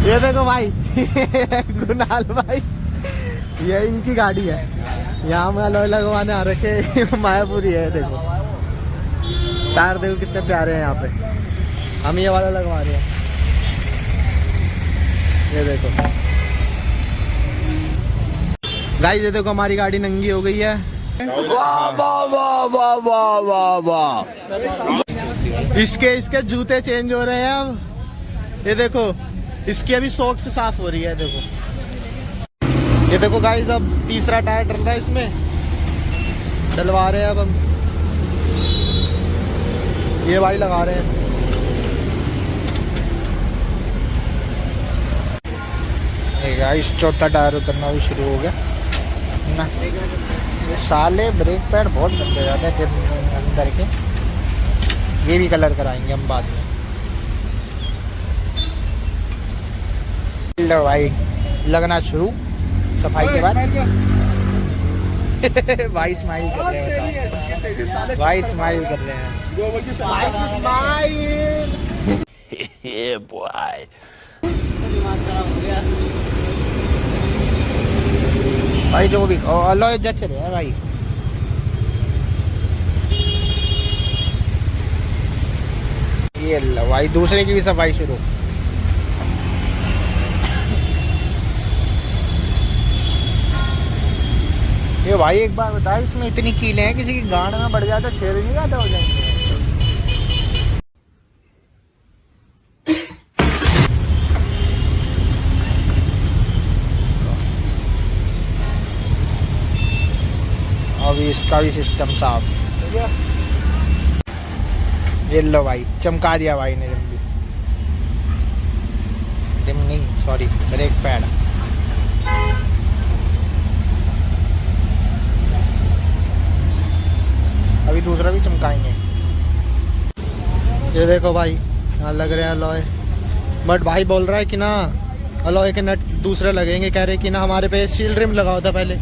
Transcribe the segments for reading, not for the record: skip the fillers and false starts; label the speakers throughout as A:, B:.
A: ये देखो भाई कुणाल भाई, ये इनकी गाड़ी है। यहाँ में अलॉय लगवाने आ रखे मायापुरी है। देखो टायर देखो कितने प्यारे हैं यहाँ पे। हम ये वाला लगवा रहे हैं। ये देखो गाइस, ये देखो हमारी गाड़ी नंगी हो गई है। वाह वाह वाह वाह वाह वाह वाह। इसके जूते चेंज हो रहे हैं अब। ये देखो इसकी अभी शॉक से साफ हो रही है। देखो ये देखो गाइस, अब तीसरा टायर डल रहा है इसमें, डलवा रहे हैं अब हम। ये भाई लगा रहे हैं। गाइस चौथा टायर उतरना भी शुरू हो गया ना। ये साले ब्रेक पैड बहुत गंदे जाते हैं अंदर के। ये भी कलर कराएंगे हम बाद में। लो भाई लगना शुरू सफाई के बाद। भाई स्माइल कर रहे हैं, भाई स्माइल कर रहे हैं। ये बॉय भाई जो भी अलॉय जच रहे हैं भाई। ये लो भाई दूसरे की भी सफाई शुरू। ये भाई एक बार बता, इसमें इतनी कीलें हैं, किसी की गांड में बढ़ जाता छेद नहीं ज्यादा हो जाएंगे। अभी इसका भी सिस्टम साफ। ये लो भाई चमका दिया भाई ने रिम नहीं सॉरी ब्रेक पैड। अभी दूसरा भी चमकाएंगे। ये देखो भाई यहाँ लग रहे हैं अलॉय, बट भाई बोल रहा है कि ना अलॉय के नट दूसरे लगेंगे। कह रहे कि ना हमारे पे स्टील रिम लगा होता पहले,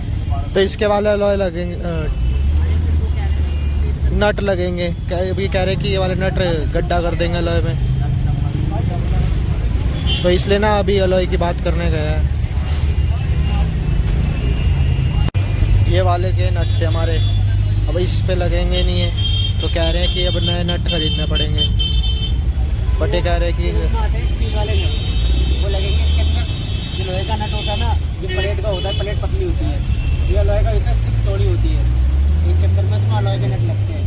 A: तो इसके वाले अलॉय लगेंगे, नट लगेंगे। अभी कह रहे कि ये वाले नट गड्ढा कर देंगे अलॉय में, तो इसलिए ना अभी अलॉय की बात करने गया है। ये वाले के नट थे हमारे, अब इस पे लगेंगे नहीं है, तो कह रहे हैं कि अब नए नट खरीदने पड़ेंगे। बट ये कह रहे हैं कि
B: स्टील वाले वो लगेंगे इसके अंदर। जो लोहे का नट होता है ना, जो प्लेट का होता है, प्लेट पतली होती है, ये लोहे का इतना थोड़ी होती है, इनके अंदर में इसमें लोहे के नट लगते हैं।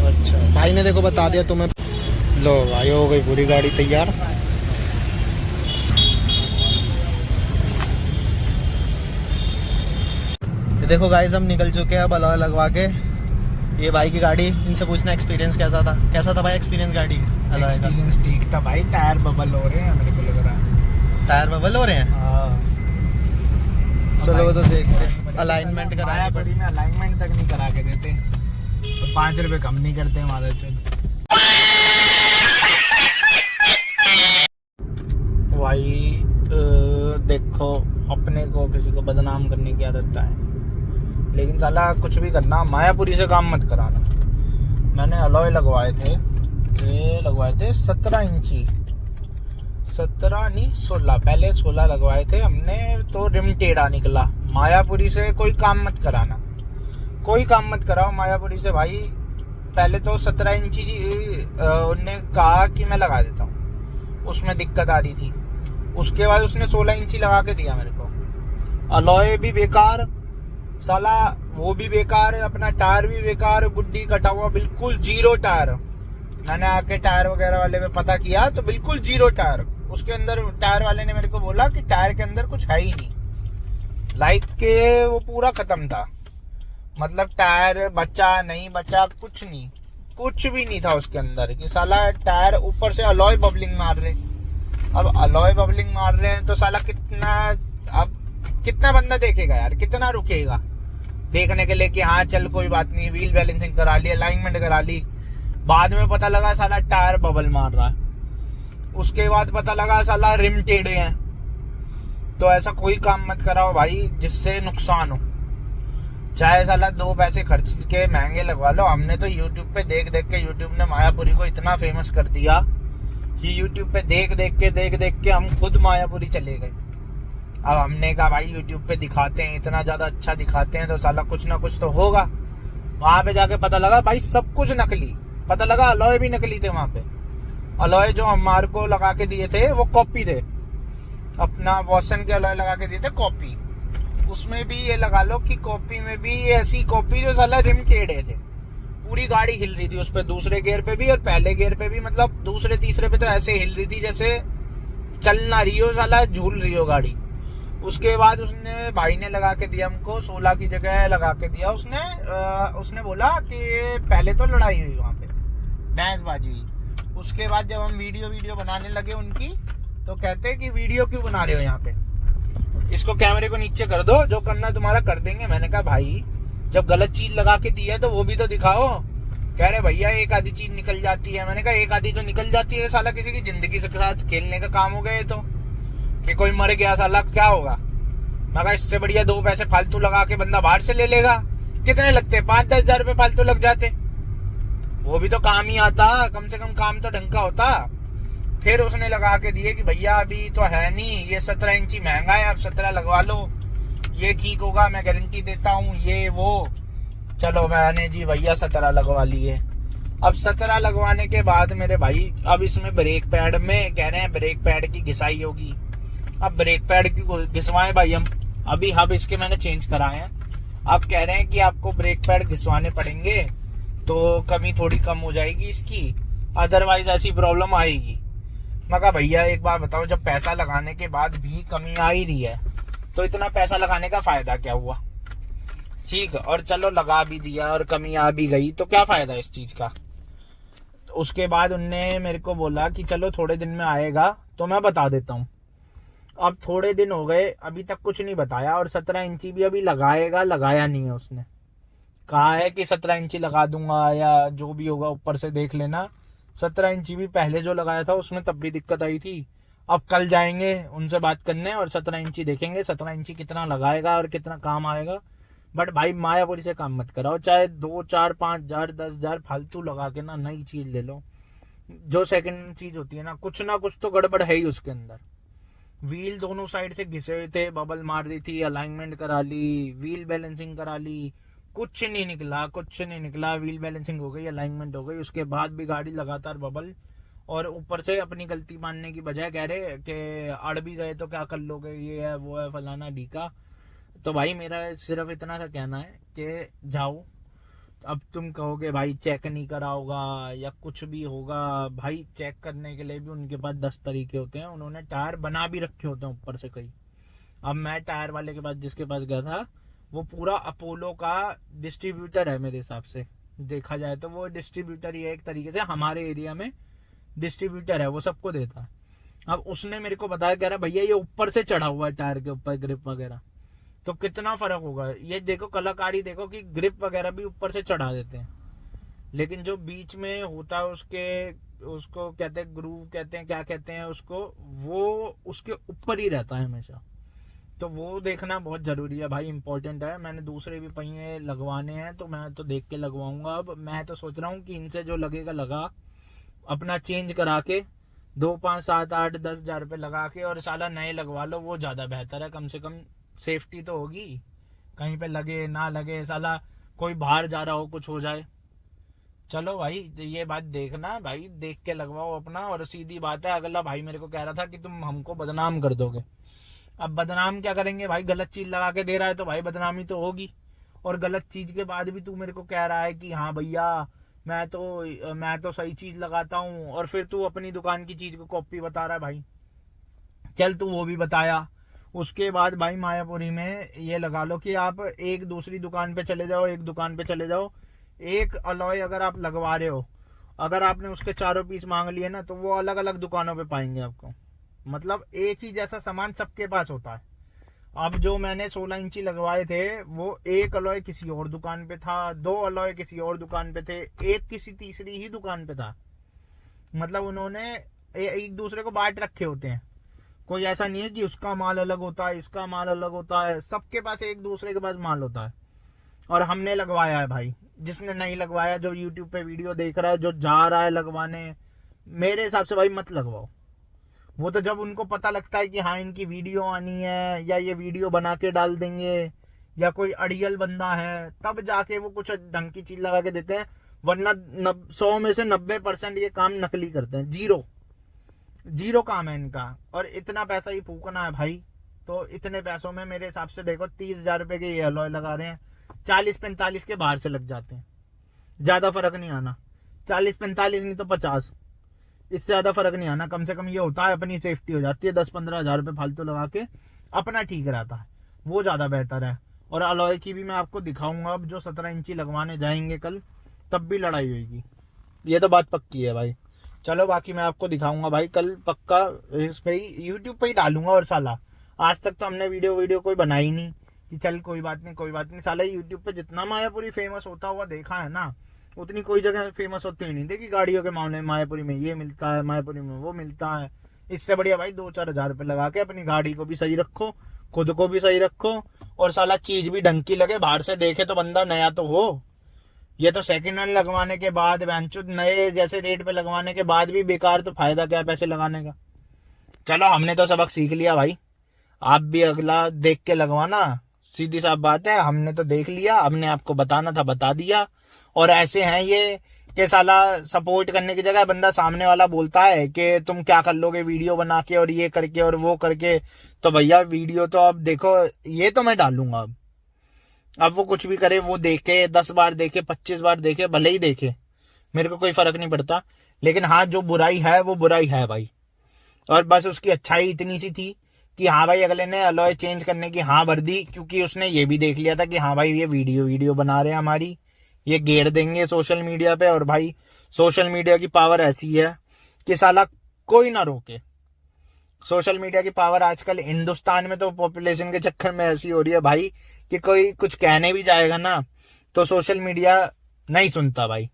A: अच्छा भाई ने देखो बता दिया तुम्हें। लो भाई हो गई पूरी गाड़ी तैयार। देखो गाइस हम निकल चुके हैं अब अलॉय लगवा के। ये भाई की गाड़ी, इनसे पूछना एक्सपीरियंस कैसा था। कैसा था भाई एक्सपीरियंस गाड़ी अलॉय का?
B: ठीक था भाई, टायर बबल हो रहे हैं मेरे को लग रहा है।
A: टायर बबल हो रहे हैं?
B: हाँ
A: चलो वो तो देखते हैं। अलाइनमेंट कराया
B: बड़ी में अलाइनमेंट तक नहीं करा के देते, तो 5 रुपए कम नहीं करते हमारे। चल
A: भाई देखो अपने को किसी को बदनाम करने की आदत है, लेकिन साला कुछ भी करना मायापुरी से काम मत कराना। मैंने अलॉय लगवाए थे, ये लगवाए थे 17 इंची, 17 नहीं 16, पहले 16 लगवाए थे हमने, तो रिम टेढ़ा निकला। मायापुरी से कोई काम मत कराना, कोई काम मत कराओ मायापुरी से भाई। पहले तो 17 इंची उनने कहा कि मैं लगा देता हूँ, उसमें दिक्कत आ रही थी। उसके बाद उसने 16 इंची लगा के दिया मेरे को। अलॉय भी बेकार साला, वो भी बेकार, अपना टायर भी बेकार, बुड्डी कटा हुआ, बिल्कुल जीरो टायर। मैंने आके टायर वगैरह वाले पे पता किया तो बिल्कुल जीरो टायर। उसके अंदर टायर वाले ने मेरे को बोला कि टायर के अंदर कुछ है ही नहीं, लाइक के वो पूरा खत्म था। मतलब टायर बचा नहीं बचा, कुछ नहीं, कुछ भी नहीं था उसके अंदर। कि साला टायर ऊपर से अलॉय बबलिंग मार रहे। अब अलॉय बबलिंग मार रहे हैं तो साला कितना, अब कितना बंदा देखेगा यार, कितना रुकेगा देखने के लिए कि हाँ चल कोई बात नहीं, व्हील बैलेंसिंग करा ली, अलाइनमेंट करा ली। बाद में पता लगा साला टायर बबल मार रहा है। उसके बाद पता लगा साला रिम टेढ़े हैं। तो ऐसा कोई काम मत कराओ भाई जिससे नुकसान हो। चाहे साला 2 पैसे खर्च के महंगे लगवा लो। हमने तो यूट्यूब पे देख देख के, यूट्यूब ने मायापुरी को इतना फेमस कर दिया कि यूट्यूब पे देख देख के हम खुद मायापुरी चले गए। अब हमने कहा भाई यूट्यूब पे दिखाते हैं, इतना ज्यादा अच्छा दिखाते हैं तो साला कुछ ना कुछ तो होगा। वहां पे जाके पता लगा भाई सब कुछ नकली। पता लगा अलॉय भी नकली थे वहां पे। अलॉय जो हमारे को लगा के दिए थे वो कॉपी थे, अपना वॉसन के अलॉय लगा के दिए थे कॉपी। उसमें भी ये लगा लो कि कॉपी में भी ऐसी कॉपी जो साला रिम टेढ़े थे। पूरी गाड़ी हिल रही थी उस पे, दूसरे गियर पे भी और पहले गियर पे भी, मतलब दूसरे तीसरे पे तो ऐसे हिल रही थी जैसे चल ना रही हो, साला झूल रही हो गाड़ी। उसके बाद उसने भाई ने लगा के दिया हमको 16 की जगह लगा के दिया उसने बोला कि पहले तो लड़ाई हुई वहां पे, बहसबाजी हुई। उसके बाद जब हम वीडियो बनाने लगे उनकी, तो कहते कि वीडियो क्यों बना रहे हो यहाँ पे, इसको कैमरे को नीचे कर दो, जो करना तुम्हारा कर देंगे। मैंने कहा भाई जब गलत चीज लगा के दी है तो वो भी तो दिखाओ। कह रहे भैया एक आधी चीज निकल जाती है। मैंने कहा एक आधी तो निकल जाती है, साला किसी की जिंदगी के साथ खेलने का काम हो गए तो, कि कोई मर गया साला क्या होगा। मैं कहा इससे बढ़िया 2 पैसे फालतू लगा के बंदा बाहर से ले लेगा। कितने लगते, 5-10 हजार रुपए फालतू लग जाते, वो भी तो काम ही आता, कम से कम काम तो ढंग का होता। फिर उसने लगा के दिए कि भैया अभी तो है नहीं, ये 17 इंची महंगा है, आप 17 लगवा लो, ये ठीक होगा, मैं गारंटी देता हूँ, ये वो। चलो मैंने जी भैया 17 लगवा लिए। अब 17 लगवाने के बाद मेरे भाई अब इसमें ब्रेक पैड में कह रहे हैं ब्रेक पैड की घिसाई होगी। अब ब्रेक पैड की घिसवाए भाई हम, अभी हब इसके मैंने चेंज कराए हैं। अब कह रहे हैं कि आपको ब्रेक पैड घिसवाने पड़ेंगे तो कमी थोड़ी कम हो जाएगी इसकी, अदरवाइज ऐसी प्रॉब्लम आएगी। मैं कहा भैया एक बार बताओ, जब पैसा लगाने के बाद भी कमी आ ही रही है तो इतना पैसा लगाने का फायदा क्या हुआ। ठीक, और चलो लगा भी दिया और कमी आ भी गई तो क्या फायदा इस चीज का। तो उसके बाद उनने मेरे को बोला कि चलो थोड़े दिन में आएगा तो मैं बता देता हूँ। अब थोड़े दिन हो गए, अभी तक कुछ नहीं बताया। और 17 इंची भी अभी लगाएगा, लगाया नहीं है। उसने कहा है कि 17 इंची लगा दूंगा या जो भी होगा ऊपर से देख लेना। 17 इंची भी पहले जो लगाया था उसमें तब भी दिक्कत आई थी। अब कल जाएंगे उनसे बात करने और 17 इंची देखेंगे 17 इंची कितना लगाएगा और कितना काम आएगा। बट भाई मायापुरी से काम मत कराओ, चाहे 2, 4, 5 हजार 10 हजार फालतू लगा के ना नई चीज ले लो। जो सेकंड चीज होती है ना कुछ तो गड़बड़ है ही उसके अंदर। व्हील दोनों साइड से घिसे हुए थे, बबल मार रही थी, अलाइनमेंट करा ली, व्हील बैलेंसिंग करा ली, कुछ नहीं निकला। व्हील बैलेंसिंग हो गई, अलाइनमेंट हो गई, उसके बाद भी गाड़ी लगातार बबल। और ऊपर से अपनी गलती मानने की बजाय कह रहे कि अड़ भी गए तो क्या कर लोगे, ये है वो है फलाना ढीका। तो भाई मेरा सिर्फ इतना सा कहना है कि जाओ, अब तुम कहोगे भाई चेक नहीं करा होगा या कुछ भी होगा, भाई चेक करने के लिए भी उनके पास 10 तरीके होते हैं। उन्होंने टायर बना भी रखे होते हैं ऊपर से कई। अब मैं टायर वाले के पास जिसके पास गया था वो पूरा अपोलो का डिस्ट्रीब्यूटर है मेरे हिसाब से, देखा जाए तो वो डिस्ट्रीब्यूटर ही है एक तरीके से, हमारे एरिया में डिस्ट्रीब्यूटर है, वो सबको देता है। अब उसने मेरे को बताया, कह रहा भैया ये ऊपर से चढ़ा हुआ है टायर के ऊपर ग्रिप वगैरह, तो कितना फर्क होगा। ये देखो कलाकारी देखो कि ग्रिप वगैरह भी ऊपर से चढ़ा देते हैं, लेकिन जो बीच में होता है उसको कहते हैं ग्रूव, कहते हैं क्या कहते हैं उसको, वो उसके ऊपर ही रहता है हमेशा। तो वो देखना बहुत जरूरी है भाई, इंपॉर्टेंट है। मैंने दूसरे भी पहिए लगवाने हैं तो मैं तो देख के लगवाऊंगा। अब मैं तो सोच रहा हूँ कि इनसे जो लगेगा लगा, अपना चेंज करा के 2, 5, 7, 8, 10 हजार रुपये लगा के और साला नए लगवा लो, वो ज्यादा बेहतर है। कम से कम सेफ्टी तो होगी, कहीं पे लगे ना लगे, साला कोई बाहर जा रहा हो कुछ हो जाए। चलो भाई ये बात देखना भाई, देख के लगवाओ अपना। और सीधी बात है, अगला भाई मेरे को कह रहा था कि तुम हमको बदनाम कर दोगे। अब बदनाम क्या करेंगे भाई, गलत चीज लगा के दे रहा है तो भाई बदनामी तो होगी। और गलत चीज के बाद भी तू मेरे को कह रहा है कि हाँ भैया मैं तो सही चीज लगाता हूँ, और फिर तू अपनी दुकान की चीज को कॉपी बता रहा है भाई। चल तू वो भी बताया। उसके बाद भाई मायापुरी में ये लगा लो कि आप एक दूसरी दुकान पे चले जाओ, एक दुकान पे चले जाओ, एक अलॉय अगर आप लगवा रहे हो, अगर आपने उसके 4 पीस मांग लिए ना तो वो अलग अलग दुकानों पे पाएंगे आपको। मतलब एक ही जैसा सामान सबके पास होता है। अब जो मैंने 16 इंची लगवाए थे वो एक अलॉय किसी और दुकान पे था, 2 अलॉय किसी और दुकान पे थे, एक किसी तीसरी ही दुकान पे था। मतलब उन्होंने एक दूसरे को बांट रखे होते हैं। कोई ऐसा नहीं है कि उसका माल अलग होता है, इसका माल अलग होता है, सबके पास एक दूसरे के पास माल होता है। और हमने लगवाया है भाई, जिसने नहीं लगवाया, जो यूट्यूब पे वीडियो देख रहा है, जो जा रहा है लगवाने, मेरे हिसाब से भाई मत लगवाओ। वो तो जब उनको पता लगता है कि हाँ इनकी वीडियो आनी है या ये वीडियो बना के डाल देंगे या कोई अड़ियल बंदा है, तब जाके वो कुछ ढंग की चीज लगा के देते हैं, वरना 100 में से 90% ये काम नकली करते हैं। जीरो काम है इनका। और इतना पैसा ही फूकना है भाई, तो इतने पैसों में मेरे हिसाब से देखो 30,000 रुपए के ये अलॉय लगा रहे हैं, 40-45 के बाहर से लग जाते हैं, ज्यादा फर्क नहीं आना। 40-45 नहीं तो 50, इससे ज्यादा फर्क नहीं आना। कम से कम ये होता है अपनी सेफ्टी हो जाती है, 10-15 हजार रुपए फालतू लगा के अपना ठीक रहता है, वो ज्यादा बेहतर है। और अलॉय की भी मैं आपको दिखाऊंगा, अब जो 17 इंची लगवाने जाएंगे कल, तब भी लड़ाई होगी, ये तो बात पक्की है भाई। चलो बाकी मैं आपको दिखाऊंगा भाई कल पक्का, इस पे ही यूट्यूब पे ही डालूंगा। और साला आज तक तो हमने वीडियो कोई बनाई नहीं कि चल कोई बात नहीं। साला यूट्यूब पे जितना मायापुरी फेमस होता हुआ देखा है ना, उतनी कोई जगह फेमस होती ही नहीं देखी गाड़ियों के मामले में। मायापुरी में ये मिलता है, मायापुरी में वो मिलता है। इससे बढ़िया भाई 2-4 हजार रुपये लगा के अपनी गाड़ी को भी सही रखो, खुद को भी सही रखो, और साला चीज भी ढंग की लगे, बाहर से देखे तो बंदा नया तो हो। ये तो सेकंड हैंड लगवाने के बाद बेंचुद नए जैसे रेट पे लगवाने के बाद भी बेकार, तो फायदा क्या है पैसे लगाने का। चलो हमने तो सबक सीख लिया भाई, आप भी अगला देख के लगवाना, सीधी साफ बात है। हमने तो देख लिया, हमने आपको बताना था बता दिया। और ऐसे हैं ये कि साला सपोर्ट करने की जगह बंदा सामने वाला बोलता है कि तुम क्या कर लोगे वीडियो बना के और ये करके और वो करके, तो भैया वीडियो तो अब देखो, ये तो मैं डालूंगा। अब वो कुछ भी करे, वो देखे 10 बार देखे 25 बार देखे, भले ही देखे, मेरे को कोई फर्क नहीं पड़ता। लेकिन हाँ जो बुराई है वो बुराई है भाई। और बस उसकी अच्छाई इतनी सी थी कि हाँ भाई अगले ने अलॉय चेंज करने की हाँ भर दी, क्योंकि उसने ये भी देख लिया था कि हाँ भाई ये वीडियो बना रहे हैं हमारी, ये गेड़ देंगे सोशल मीडिया पे। और भाई सोशल मीडिया की पावर ऐसी है कि साला कोई ना रोके। सोशल मीडिया की पावर आजकल हिंदुस्तान में तो पॉपुलेशन के चक्कर में ऐसी हो रही है भाई कि कोई कुछ कहने भी जाएगा ना तो सोशल मीडिया नहीं सुनता भाई।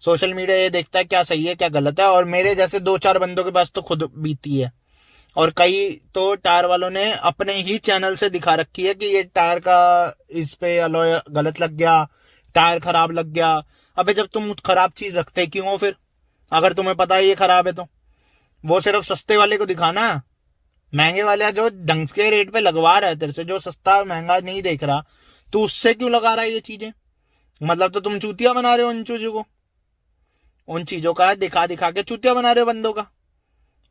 A: सोशल मीडिया ये देखता है क्या सही है क्या गलत है। और मेरे जैसे 2-4 बंदों के पास तो खुद बीती है, और कई तो टायर वालों ने अपने ही चैनल से दिखा रखी है कि ये टायर का इस पे अलॉय गलत लग गया, टायर खराब लग गया। अबे जब तुम खराब चीज रखते क्यों हो फिर, अगर तुम्हें पता है ये खराब है तो? वो सिर्फ सस्ते वाले को दिखाना, महंगे वाले जो ढंग के रेट पे लगवा रहा है तेरे से, जो सस्ता महंगा नहीं देख रहा, तो उससे क्यों लगा रहा है ये चीजें? मतलब तो तुम चूतिया बना रहे हो उन चीजों को, उन चीजों का दिखा के चूतिया बना रहे हो बंदों का।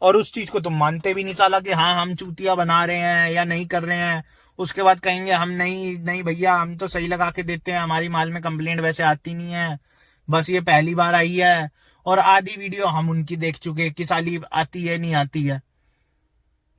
A: और उस चीज को तुम मानते भी नहीं साला कि हाँ हम चूतिया बना रहे हैं या नहीं कर रहे हैं। उसके बाद कहेंगे हम नहीं भैया हम तो सही लगा के देते हैं, हमारी माल में कंप्लेंट वैसे आती नहीं है, बस ये पहली बार आई है। और आधी वीडियो हम उनकी देख चुके कि साली आती है नहीं आती है।